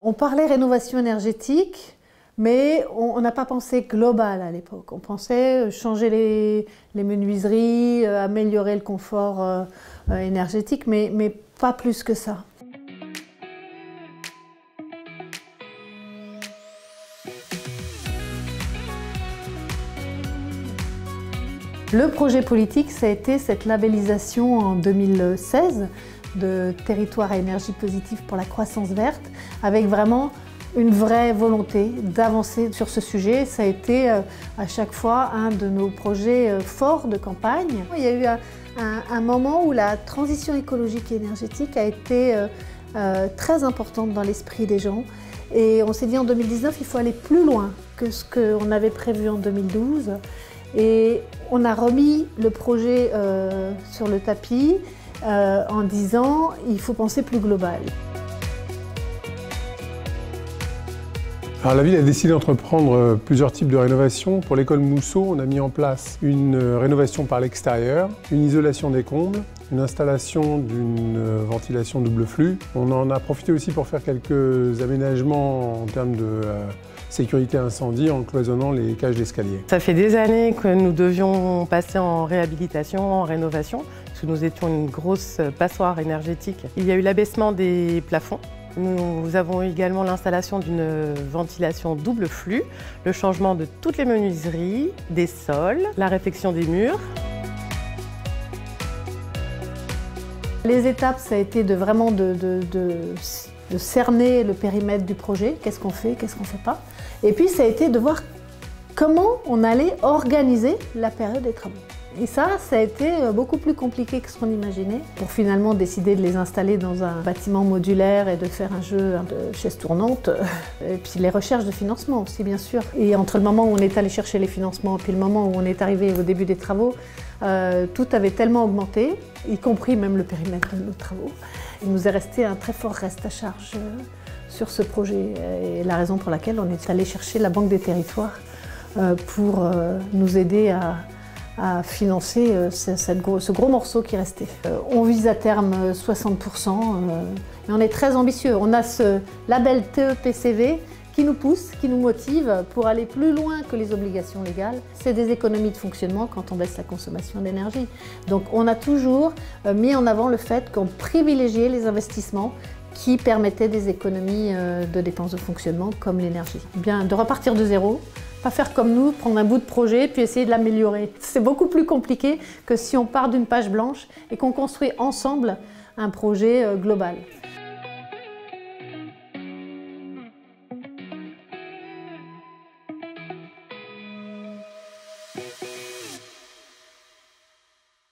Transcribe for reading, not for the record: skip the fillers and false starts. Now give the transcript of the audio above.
On parlait rénovation énergétique, mais on n'a pas pensé global à l'époque. On pensait changer les menuiseries, améliorer le confort énergétique, mais pas plus que ça. Le projet politique, ça a été cette labellisation en 2016 de territoire à énergie positive pour la croissance verte, avec vraiment une vraie volonté d'avancer sur ce sujet. Ça a été à chaque fois un de nos projets forts de campagne. Il y a eu un moment où la transition écologique et énergétique a été très importante dans l'esprit des gens. Et on s'est dit en 2019, il faut aller plus loin que ce qu'on avait prévu en 2012. Et on a remis le projet sur le tapis en disant il faut penser plus global. Alors la ville a décidé d'entreprendre plusieurs types de rénovations. Pour l'école Mousseau, on a mis en place une rénovation par l'extérieur, une isolation des combles, une installation d'une ventilation double flux. On en a profité aussi pour faire quelques aménagements en termes de sécurité incendie en cloisonnant les cages d'escalier. Ça fait des années que nous devions passer en réhabilitation, en rénovation, parce que nous étions une grosse passoire énergétique. Il y a eu l'abaissement des plafonds. Nous avons également l'installation d'une ventilation double flux, le changement de toutes les menuiseries, des sols, la réfection des murs. Les étapes, ça a été vraiment de cerner le périmètre du projet, qu'est-ce qu'on fait, qu'est-ce qu'on ne fait pas. Et puis ça a été de voir comment on allait organiser la période des travaux. Et ça a été beaucoup plus compliqué que ce qu'on imaginait, pour finalement décider de les installer dans un bâtiment modulaire et de faire un jeu de chaises tournantes. Et puis les recherches de financement aussi, bien sûr. Et entre le moment où on est allé chercher les financements et puis le moment où on est arrivé au début des travaux, tout avait tellement augmenté, y compris même le périmètre de nos travaux. Il nous est resté un très fort reste à charge sur ce projet. Et la raison pour laquelle on est allé chercher la Banque des Territoires pour nous aider à financer ce gros morceau qui restait. On vise à terme 60%, et on est très ambitieux. On a ce label TEPCV qui nous pousse, qui nous motive pour aller plus loin que les obligations légales. C'est des économies de fonctionnement quand on baisse la consommation d'énergie. Donc on a toujours mis en avant le fait qu'on privilégiait les investissements qui permettaient des économies de dépenses de fonctionnement comme l'énergie. Bien, de repartir de zéro, pas faire comme nous, prendre un bout de projet puis essayer de l'améliorer. C'est beaucoup plus compliqué que si on part d'une page blanche et qu'on construit ensemble un projet global.